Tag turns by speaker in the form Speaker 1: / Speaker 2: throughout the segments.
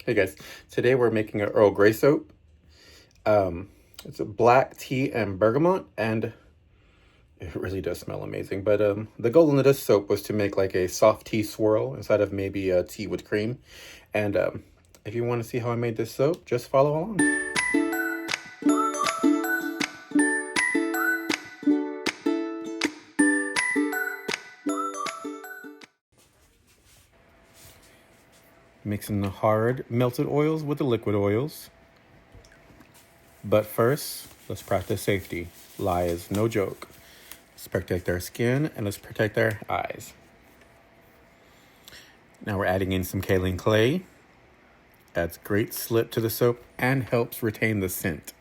Speaker 1: Hey guys, today we're making an Earl Grey soap. It's a black tea and bergamot, and it really does smell amazing. But the goal of this soap was to make like a soft tea swirl instead of maybe a tea with cream. And if you want to see how I made this soap, just follow along. Mixing the hard melted oils with the liquid oils. But first, let's practice safety. Lye is no joke. Let's protect our skin and let's protect our eyes. Now we're adding in some kaolin clay. Adds great slip to the soap and helps retain the scent.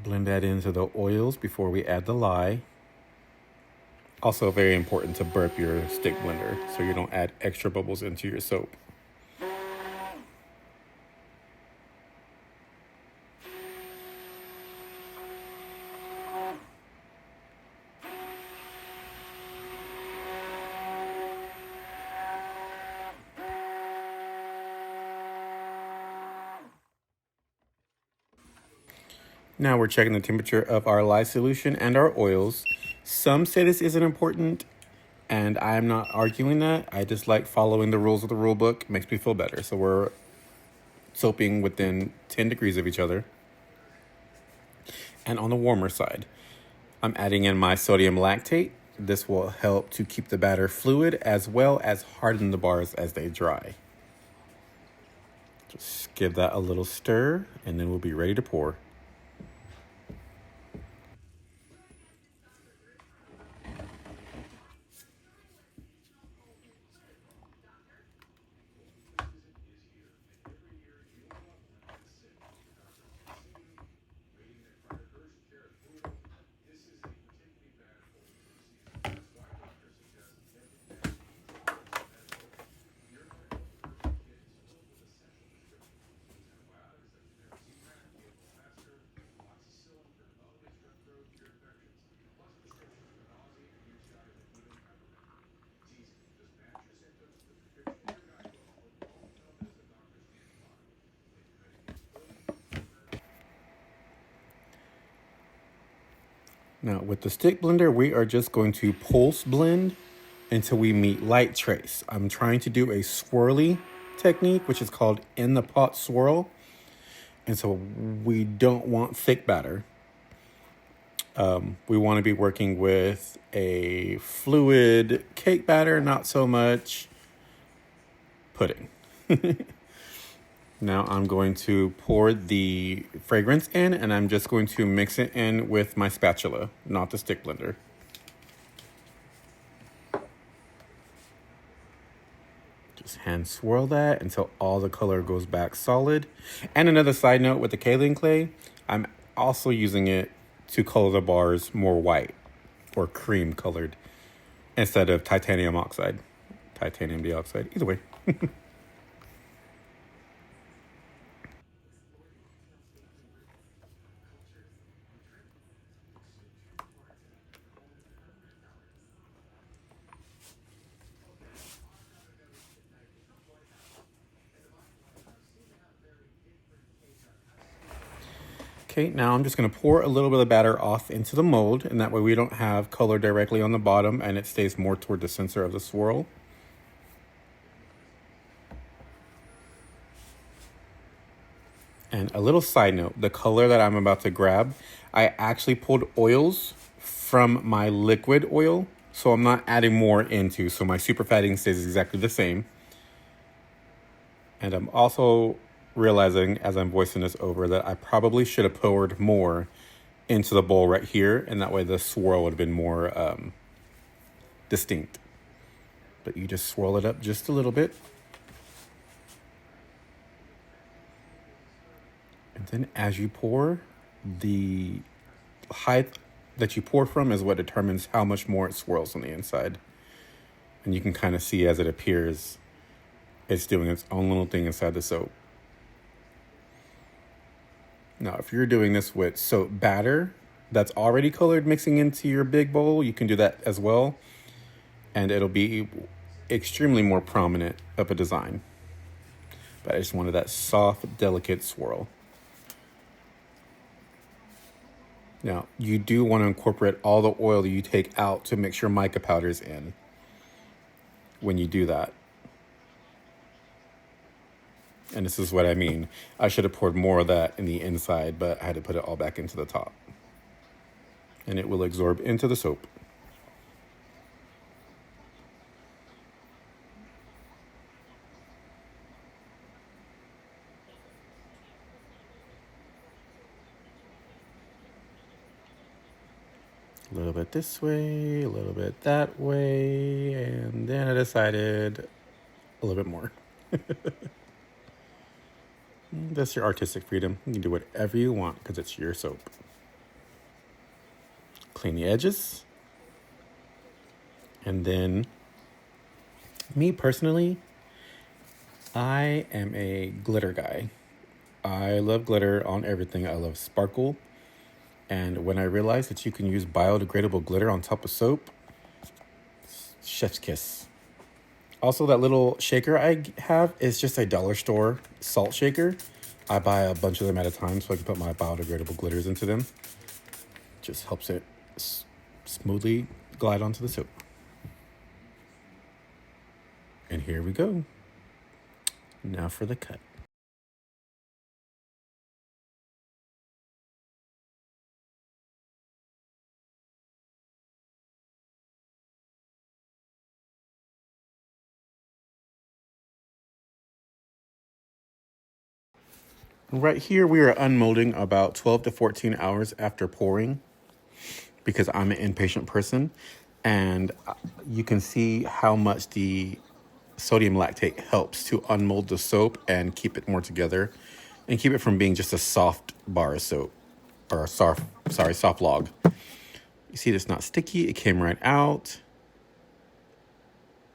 Speaker 1: Blend that into the oils before we add the lye. Also very important to burp your stick blender so you don't add extra bubbles into your soap. Now we're checking the temperature of our lye solution and our oils. Some say this isn't important, and I'm not arguing that. I just like following the rules of the rule book. It makes me feel better. So we're soaping within 10 degrees of each other. And on the warmer side, I'm adding in my sodium lactate. This will help to keep the batter fluid as well as harden the bars as they dry. Just give that a little stir, and then we'll be ready to pour. Now with the stick blender, we are just going to pulse blend until we meet light trace. I'm trying to do a swirly technique, which is called in the pot swirl. And so we don't want thick batter. We want to be working with a fluid cake batter, not so much pudding. Now I'm going to pour the fragrance in, and I'm just going to mix it in with my spatula, not the stick blender. Just hand swirl that until all the color goes back solid. And another side note with the kaolin clay, I'm also using it to color the bars more white or cream colored instead of titanium dioxide, either way. Okay, now I'm just going to pour a little bit of batter off into the mold, and that way we don't have color directly on the bottom and it stays more toward the center of the swirl. And a little side note, the color that I'm about to grab, I actually pulled oils from my liquid oil, so I'm not adding more into, so my super fatting stays exactly the same. And I'm also realizing as I'm voicing this over that I probably should have poured more into the bowl right here, and that way the swirl would have been more distinct. But you just swirl it up just a little bit. And then as you pour, the height that you pour from is what determines how much more it swirls on the inside. And you can kind of see as it appears, it's doing its own little thing inside the soap. Now, if you're doing this with soap batter that's already colored mixing into your big bowl, you can do that as well. And extremely more prominent of a design. But I just wanted that soft, delicate swirl. Now, you do want to incorporate all the oil that you take out to make sure mica powder is in when you do that. And this is what I mean. I should have poured more of that in the inside, but I had to put it all back into the top. And it will absorb into the soap. A little bit this way, a little bit that way, and then I decided a little bit more. That's your artistic freedom. You can do whatever you want because it's your soap. Clean the edges. And then, me personally, I am a glitter guy. I love glitter on everything. I love sparkle. And when I realized that you can use biodegradable glitter on top of soap, chef's kiss. Also, that little shaker I have is just a dollar store salt shaker. I buy a bunch of them at a time so I can put my biodegradable glitters into them. Just helps it smoothly glide onto the soap. And here we go. Now for the cut. Right here, we are unmolding about 12 to 14 hours after pouring because I'm an impatient person. And you can see how much the sodium lactate helps to unmold the soap and keep it more together and keep it from being just a soft bar of soap or a soft log. You see, it's not sticky. It came right out.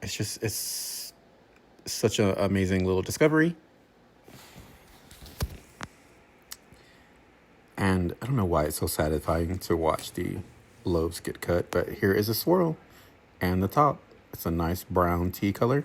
Speaker 1: It's such an amazing little discovery. And I don't know why it's so satisfying to watch the loaves get cut, but here is a swirl and the top. It's a nice brown tea color.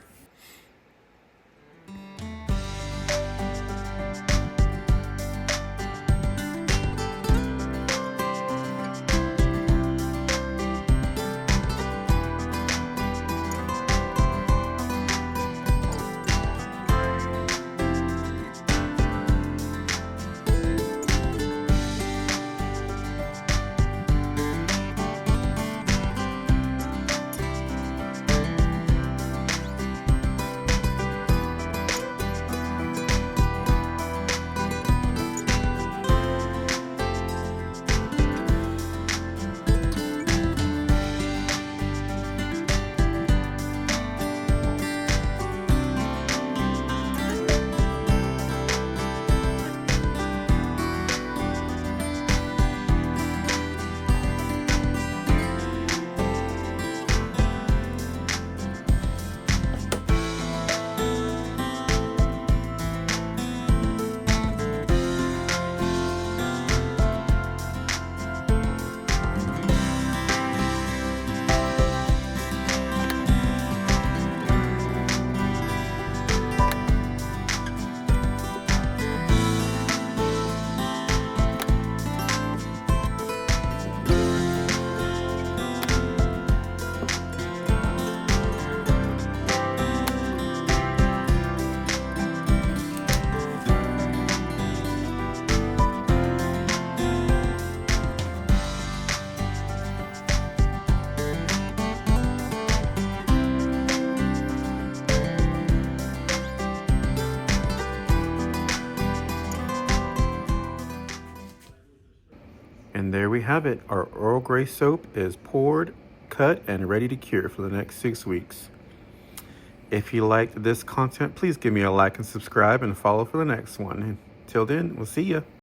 Speaker 1: And there we have it. Our Earl Grey soap is poured, cut, and ready to cure for the next 6 weeks. If you liked this content, please give me a like and subscribe and follow for the next one. Until then, we'll see ya.